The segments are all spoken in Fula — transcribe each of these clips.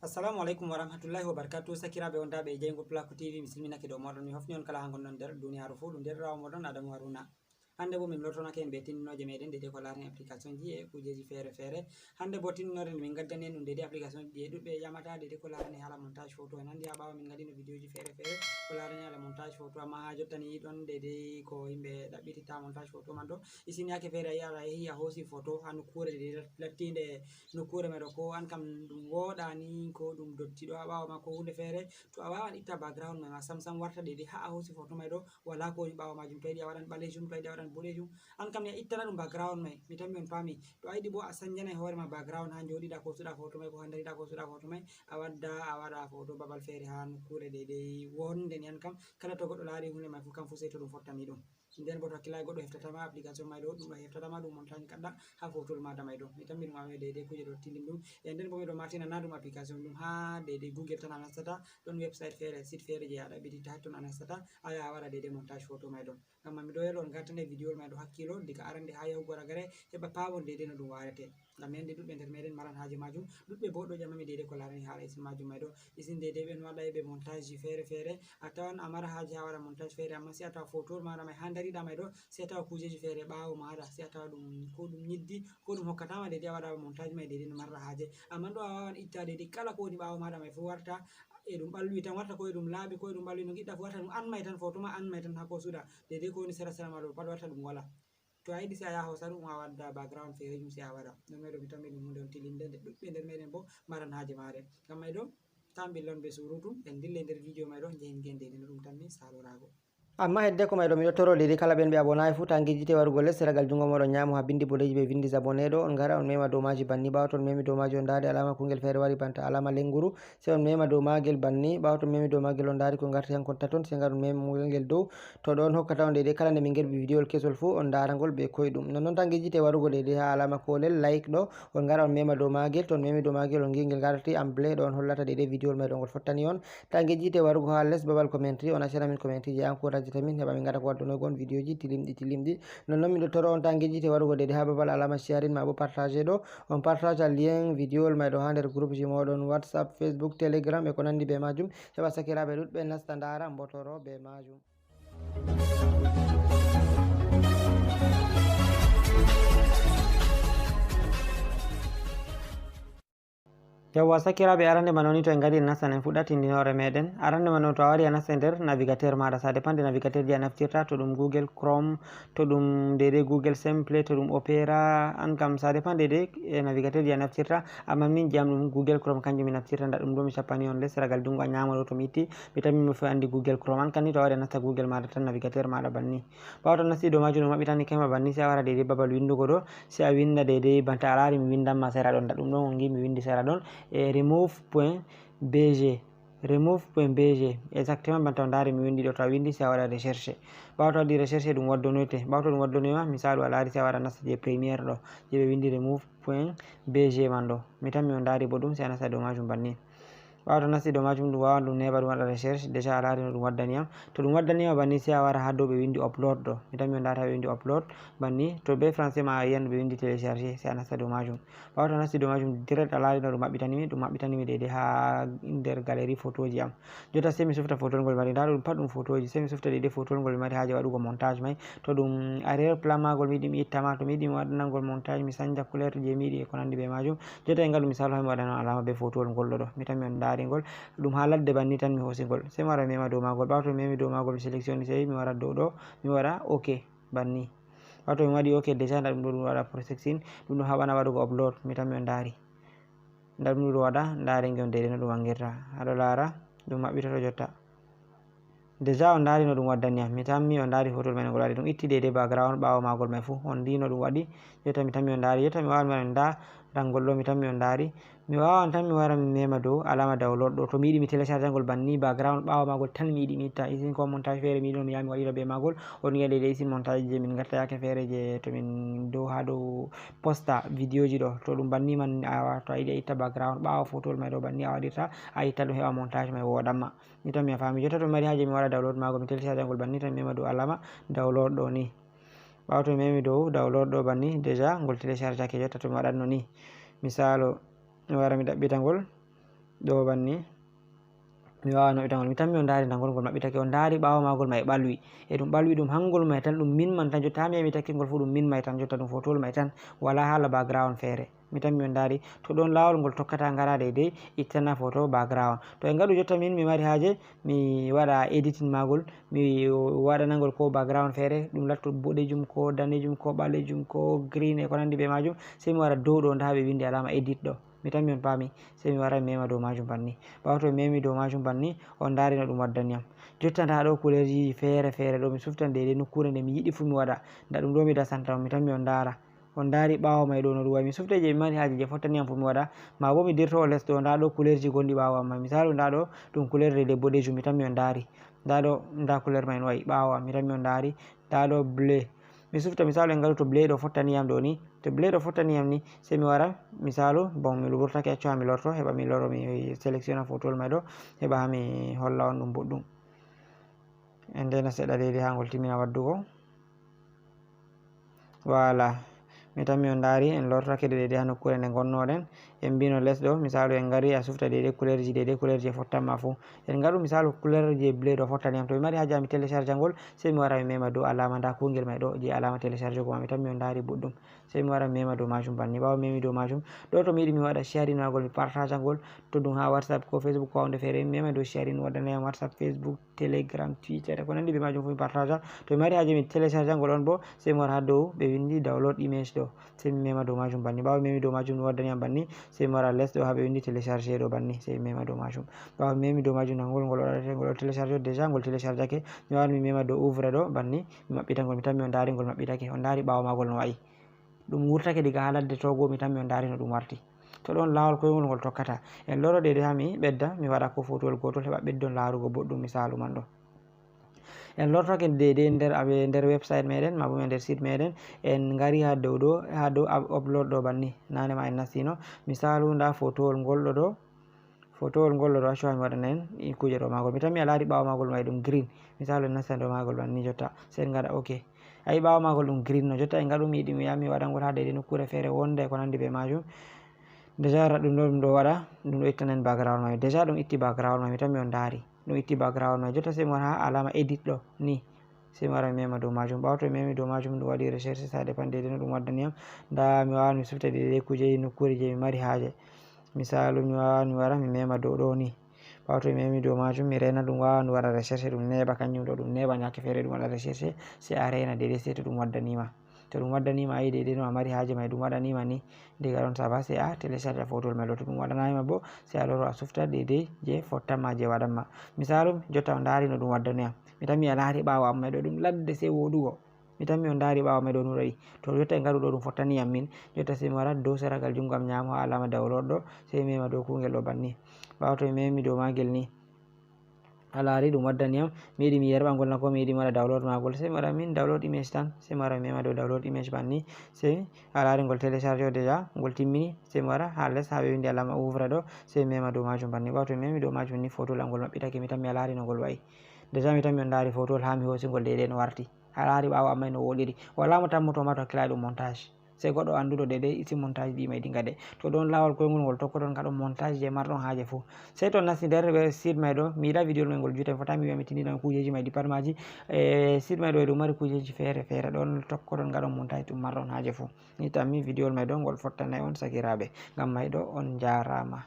Assalamu alaikum warahmatullahi wabarakatuh. Sakiraɓe on daɓe jeyngol Pulaku TV mi silminake dow moɗon mi hofni on kala ha gonɗon nder duniyaru fuu ɗum nder rawa moɗon Adamu Haruna. Hande bo min lortonake en be tinninoje meɗen dede ko larani application ji e kujeji fere fere. Hande bo tinninore min gaddani en ɗum dede application ji ɗuɗɓe ƴamata dede ko larani hala montage photo en andi ha ɓawa min gadino vidéo ji fere fere ko larani hala montage photo, amma ha jottani ɗon dede ko yimɓe ɗaɓɓititta montage photo man ɗo isin yake fere a yi'a a yehi a hosi photo ha nokkure dede lattinde nokkure meɗo ko an kam ɗum woɗani ko ɗum dottiɗo ha ɓawa ma ko hunde fere, to a wawan itta background mai ma sam sam warta dede ha a hosi photo mai ɗo wala ko woni ɓawa majum. To ayiɗi a waɗan ɓalejum, to ayiɗi a waɗan boɗejum, an kam ni a ittana ɗum background mai mi tammi on fami. To a yiɗi bo a sanjanai hoorema background ha joɗiɗa kosuɗa photo mai ko ha dariɗa kosuɗa photo mai a wadda a waɗa photo babal fere ha nokkure dede wonde ni an kam kala to goɗɗo lari hunde mai fu kam fu sei to ɗum fottani ɗum. Nden bo to hakkilayi goɗɗo heftatama application mai ɗo ɗum heftatama ɗum montage kaɗɗa ha photol maɗa mai ɗo mi tammi ɗum awai dede kuje ɗo tilin ɗum e nden bo miɗo martina na ɗum application ɗum ha dede Google tan a nastata ɗon website fere site fere je a ɗaɓɓititta hatton a nastata a yaha a waɗa dede montage photo mai ɗon. Ngam miɗo yelo on gartane vidéo mai ɗo hakkilo diga arande ha yahugo ragare heɓa pamon dede no ɗum warete, ngam mi andi ɗuɗɓe nder meɗen maran haje majum, ɗuɗɓe bo ɗo ƴamami dede ko larani hala isin majum mai ɗo isin dede ɓen waɗai ɓe montage ji fere fere a tawan a mara haje ha waɗa montage fere amma sai a tawa photo maɗa mai ha dariɗa mai ɗo sai a tawa kujeji fere ɓawo maɗa sai a tawa ɗum ko ɗum nyiddi ko ɗum hokkatama dede a waɗa montage mai dede no marra haje, amma ɗo a wawan itta dede kala ko woni ɓawo maɗa mai fu warta e ɗum ɓalwi tan warta ko e ɗum laaɓi ko e ɗum ɓalwi no giɗɗa fu warta ɗum an mai tan photo ma an mai tan ha kosuɗa dede ko woni sera sera maɗo pat warta ɗum wala. To a yiɗi sai a yaha hosa ɗum a wadda background fere jum sai a waɗa ɗum mai ɗo mi tammi ɗum hunde on tilinde nde ɗuɗɓe nder meɗen bo maran haje mare. Ngam mai ɗo tan billon be surutu en dille nder video mai ɗo jehen gen dede no ɗum tammi salorago. Amma hedde ko mai ɗo miɗo toro dede kala ɓen ɓe abonayi fu ta gejjite warugo les seragal jungo moɗon nyamo ha bindi bodeji ɓe vindi abonné ɗo on gara on mema dow maji banni, ɓawa to on memi dow maji on dari alama kungel fere wari banta alama lenguru sai on mema dow magel banni, ɓawa to on memi dow magel on dari ko garti hankon taton sai gar on mema ngel dow to ɗon hokkata on dede kala nde min gerɓi vidéo kesol fu on daragol be koyɗum nonnon tan gejjite warugo dede ha alama kolel like ɗo on gara on mema dow magel, to on memi dow magel on gingel garti amblé ɗo on hollata dede vidéo mai ɗo ngol fottani on ta gejjite warugo ha les babal commentary on accana min commentary je encourage min heɓa min gata ko wadduno gon vidéo ji tilimɗi nonnon miɗo toro on ta gejjite warugo dede ha babal alama sharing ma bo partage ɗo on partage lien vidéo mai ɗo ha nder groupe ji moɗon WhatsApp, Facebook, Telegram e ko nandi be majum heɓa sakiraɓe ɗuɗɓe nasta dara mbotoro be majum. Yawwa sakiraɓe arande man woni to en gadi en nastan en fuɗɗa tindinore meɗen. Arande man to a wari a nasta nder navigateur maɗa ça dépend de navigateur ji a naftirta, to ɗum Google Chrome, to ɗum dede Google Simple, to ɗum Opera, an kam ça dépend dede e navigateur ji a naftirta, amma min jam ɗum Google Chrome kanjum mi naftirta nda ɗum ɗo mi sappani on les ragal jungo a nyama ɗo to mi itti mi tammi mi fu andi Google Chrome. An kanni to a wari a nasta Google maɗa tan navigateur maɗa banni, ɓawa to nasti dow majum ɗum maɓɓitani kema banni sai a wara dede babal windugo ɗo sai a winda dede banta a lari mi windanma sera ɗon, nda ɗum ɗon on gi mi windi sera ɗon e remove.bg exactement banta on dari mi windi ɗo, to a windi sai a waɗa recherche, ɓawa to waɗi recherche ɗum waddonoyte, ɓawa to ɗum waddonoyma misalu a lari sai a waɗa nasta je premiére ɗo je ɓe windi remove.bg man ɗo mi tammi on dari bo ɗum sai a nasta dow majum banni. ɓawa to nasti dow majum ɗum wawan ɗum neɓa ɗum waɗa recherche déjà a lari no ɗum waddaniyam, to ɗum waddanima banni sai a wara ha dow ɓe windi upload ɗo mi tammi on dari ha ɓe windi upload banni, to be français ma a yiyan ɓe windi télécharger sai a nasta dow majum. ɓawa to a nasti dow majum direct a lari no ɗum maɓɓitanimi dede ha nder galerie photo ji am. Jotta sai mi sufta photol ngol mari, nda ɗum pat ɗum photo ji, sai mi sufta dede photol ngol mi mari haje waɗugo montage mai, to ɗum arrière plan magol mi yiɗi mi ittama, to mi yiɗi mi waɗana ngol montage mi sanja couleur je mi yiɗi e ko nandi be majum. Jotta en ngaɗu misalu ha mi waɗano alama be photowol ngol ɗo mi tammi on dari ngol ɗum ha ladde banni tan mi hosi ngol, sai mi wara mi mema dow magol, ɓawa to mi memi dow magol mi sélectionne sai mi wara dow ɗo mi waɗa ok banni, ɓawa to mi waɗi ok déjà nda ɗum ɗo ɗum waɗa processing ɗum ɗo haɓana waɗugo upload mi tammi on dari nda ɗum ɗo waɗa ndari on dede no ɗum wangirta aɗo lara ɗum maɓɓitoto jotta déjà on dari no ɗum waddaniyam mi tammi on dari photol mai no ngol waɗi ɗum itti dede background ɓawo magol mai fu on ndi no ɗum waɗi. Jotta mi tammi on dari, jotta mi wawan mi waɗa nda rangol ɗo mi tammi on dari mi wawan tan mi wara mi mema dow alama download ɗo to mi yiɗi mi télécharge ngol banni background ɓawo magol tan mi yiɗi mi itta isin ko montage fere mi yiɗi mi yaha mi waɗira be magol on yi'a dede isin montage je min gatta yake fere je to min dow ha dow posta vidéo ji ɗo to ɗum banni man to a yiɗi a itta background ɓawo photowol mai ɗo banni a waɗirta a itta ɗum heɓa montage mai woɗanma mi tammi a fami. Jotta to mi mari haje mi waɗa download magol mi télécharge ngol banni tan mi mema dow alama download ɗo ni, ɓawa to mi memi dow download ɗo banni déjà ngol télécharge ake. Jotta to mi waɗanno ni misalu mi wara mi ɗaɓɓita ngol ɗo banni mi wawan maɓɓitangol, mi tammi on ndari ndangol ngol maɓɓitake, on ndari ɓawo magol mai ɓalwi, e ɗum ɓalwi ɗum hangol mai tan ɗum min man tan, jotta ha mi yahi mi takki ngol fu ɗum min mai tan, jotta ɗum fotowol mai tan, wala hala background fere. Mi tammi on ndari to ɗon lawol ngol tokkata ngara daidai ittana photo background. To en gaɗu jotta min mi mari haje mi waɗa editing magol, mi waɗanagol ko background fere ɗum latto boɗejum ko danejum ko ɓalejum ko green e ko nandi be majum, sai mi wara dow ɗo nda ɓe windi alama edit ɗo, mi tammi on paami, sai mi wara mi mema dow majum banni. Ɓawo to mi memi dow majum banni, on ndari no ɗum waddaniyam. Jotta nda ɗo kulerji fere fere ɗo mi suftan daidai nokkure nde mi yiɗi fu mi waɗa, nda ɗum ɗo mi dasanta on, mi tammi on ndara, on ndari ɓawo mai ɗo no ɗum wayi, mi suftai je mi mari haje je fottaniyam fu mi waɗa, ma bo mi dirto les ɗo nda ɗo kulerji gonɗi ɓawo am mai, misalu nda ɗo ɗum couleur daidai boɗejum, mi tammi on ndari, nda ɗo nda couleur mai no wayi ɓawo am, mi tammi on ndari, nda ɗo bleu, mi sufta misalu en gaɗu to bleu ɗo fottaniyam ɗo ni, to bleu ɗo fottaniyam ni, sai mi wara misalu bon mi wurtake accu ha mi lorto, heɓa mi loro mi sélectionna photowol mai ɗo, heɓa ha mi holla on ɗum boɗɗum, en ndena seɗɗa daidai ha ngol timmina waddugo. Voilà, mi tammi on ndari en lortake daidai ha nokkure nde gonnoɗen, en mbino les ɗo misalu en ngari a sufta daidai couleur ji fottanma fu, en ngaɗu misalu couleur je bleu ɗo fottaniyam, to mi mari haje ha mi télécharge ngol, sai mi wara mi mema dow alama nda kungel mai ɗo je alama télécharge go ma, mi tammi on ndari boɗɗum, sai mi wara mi mema dow majum banni. Ɓawo mi memi dow majum ɗo to mi yiɗi mi waɗa sharing magol, mi partage ngol to ɗum ha WhatsApp ko Facebook ko hunde fere, mi memai dow sharing waɗanayam WhatsApp, Facebook, Telegram, Twitter ko nandi be majum fu mi partage. To mi mari haje mi télécharge ngol on bo, sai mi wara ha dow ɓe windi download image ɗo, sai mi mema dow majum banni. Ɓawo mi memi dow majum ɗum waddaniyam banni, sai mi wara les ɗo ha ɓe windi télécharge ɗo banni, sai mi mema dow majum. Ɓawo mi memi dow majum nangol ngol waɗate ngol télécharge déjà ngol télécharge ake, mi wawan mi mema dow ouvre ɗo banni, mi maɓɓita ngol, mi tammi on ndari ngol maɓɓitake, on ndari ɓawo magol no wayi, ɗum wurtake diga ha ladde togo, mi tammi on ndari no ɗum warti. To ɗon lawol koyngol ngol tokkata, en loro daidai ha mi ɓedda mi waɗa ko photowol gotol heɓa ɓeddon larugo boɗɗum, misalu man ɗo. En lortoke daidai nder website meɗen, mabo nder site meɗen, en ngari ha dow ɗo, ha dow upload ɗo banni, nane ma en nastino, misalu nda photowol ngol ɗo ɗo, photowol ngol ɗo ɗo accu ha mi waɗana en kuje ɗo magol, mi tammi a lari ɓawo magol mai ɗum green, misalu en nastan dow magol banni jotta, sai en ngaɗa ok, ayi ɓawo magol ɗum green no, jotta en ngaɗu mi yiɗi mi yaha mi waɗa ngol ha daidai nokkure fere wonda e ko nandi be majum, déjà ɗum ɗo ɗum ɗo waɗa, ɗum ɗo ittana en background mai, déjà ɗum itti background mai, mi tammi on ndari ɗum itti background mai, jotta sai mi wara ha alama edit ɗo ni, sai mi wara mi mema dow majum. Ɓawo to mi memi dow majum ɗum waɗi recherche, ça dépend daidai no ɗum waddaniyam, nda mi wawan mi sufta daidai kujeji nokkure je mi mari haje, misalu mi wawan mi wara mi mema dow ɗo ni, ɓawo to mi memi dow majum mi rena ɗum, wawan ɗum waɗa recherche ɗum neɓa kanjum ɗo, ɗum neɓa nyake fere ɗum waɗa recherche, sai a rena daidai sei to ɗum waddanima, to ɗum waddanima ayi daidai no a mari haje mai ɗum waɗanima ni, diga ɗon ça va, sai a télécharge photowol mai ɗo, to ɗum waɗanima bo sai a loro a sufta daidai je fottanma je waɗanma. Misalu jotta on ndari no ɗum waddaniyam, mi tammi a lari ɓawo am mai ɗo ɗum ladde sei woɗugo, mi tammi on ndari ɓawo mai ɗo no wayi, to jotta en ngaɗu ɗo ɗum fottaniyam min, jotta sai mi wara dow seragal jungo am nyamo ha alama download ɗo, sai mi mema dow kungel ɗo banni. Ɓawo to mi memi dow magel ni, a lari ɗum waddaniyam, mi yiɗi mi yerɓa ngol na, ko mi yiɗi mi waɗa download magol, sai mi waɗa min download image tan, sai mi wara mi mema dow download image banni, sai a lari ngol télécharge o déjà ngol timmini, sai mi wara ha les ha ɓe windi alama ouvre ɗo, sai mi mema dow majum banni. Ɓawo to mi memi dow majum ni, photowol am ngol maɓɓitake, mi tammi a lari no ngol wayi, déjà mi tammi on ndari photowol ha mi hosi ngol daidai no warti, a lari ɓawo am mai no woɗiri, wala mo tammotoma to hakkilani ɗum montage, sai goɗɗo anduɗo daidai isi montage ɗi mai ɗi gaɗe, to ɗon lawol koyngol ngol tokkoton gaɗon montage je marɗon haje fu, sai to nasti nder site mai ɗo, mi yiɗa video mai ngol juuta, mi fotata mi wiya mi tindina kujeji mai ɗi pat maji, site mai ɗo e ɗum mari kujeji fere fere, ɗon tokkoton gaɗon montage ɗum marɗon haje fu, ni tammi video mai ɗo ngol fottanay on sakiraɓe, ngam mai ɗo on jarama.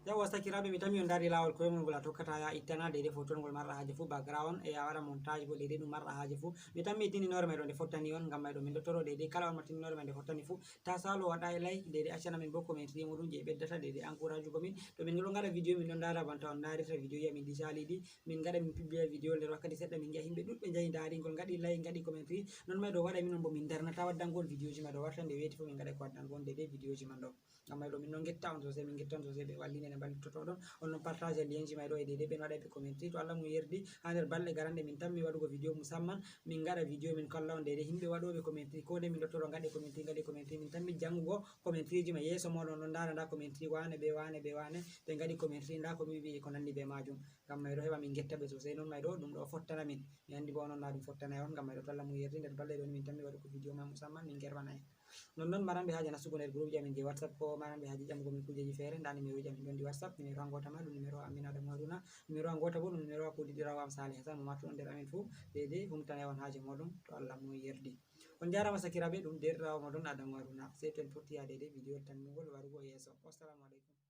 Yawwa sakiraɓe, mi tammi on dari lawol koyngol ngol a tokkata ya ittana daidai photowol ngol marɗa haje fu background, e a waɗa montage bo daidai ɗum marɗa haje fu, mi tammi tindinore mai ɗo nde fottani on, ngam mai ɗo min ɗo toro daidai kala on mo tindinore mai nde fottani fu, ta salo waɗa like daidai accana min bo commentri muɗum je ɓeddata daidai encourage ugo min, to min ɗo gaɗa video min ɗon dara banta on darirta video ji amin ɗi saliɗi, min gaɗa min publia video nder wakkati seɗɗa min giya himɓe ɗuɗɓe jahi dari ngol, gaɗi like gaɗi commentri, non mai ɗo waɗa minon bo min darnata waddangol video ji mai ɗo, warta nde weti fu min gaɗa ko waddangol daidai video ji man ɗo, ngam mai ɗo min ɗon getta on sosai, min getta on sosai ɓe wallini en ballitotoɗon, on non partage lien ji mai ɗo e daidai ɓe waɗa ɓe commentri, to Allah mum yerdi ha nder balɗe garande min tammi waɗugo video musamman, min gaɗa video min kalla on daidai himɓe waɗoɓe commentri, ko nde min ɗo toro gaɗe commentri, min tammi jangugo commentri ji mai yeso moɗon, on dara nda commentri wane be wane be wane ɓe gaɗi commentri, nda ko mi wi'i ko nandi be majum, ngam mai ɗo heɓa min getta ɓe sosai, non mai ɗo ɗum ɗo fottana min, mi andi bo onon na ɗum fottanay on, ngam mai ɗo to Allah mum yerdi nder balɗe ɗo ni min tammi waɗugo video mai musamman min gerwana en. non maran be haja nastugo nder groupe jamin je WhatsApp ko maran be haji jamugo min kujeji fere nda numéro jamin don di WhatsApp numéro angota ma dum numéro amin Adama Haruna numéro angota bo dum numéro ko didirawo am Salih Hasan mo matto nder amin fu dede humtana yawan haje modum to Allah mo yerdi on jarama sakirabe dum derrawo modon Adama Haruna sai to en fotti ya dede video tan mugol warugo yeso. Wassalamu alaikum.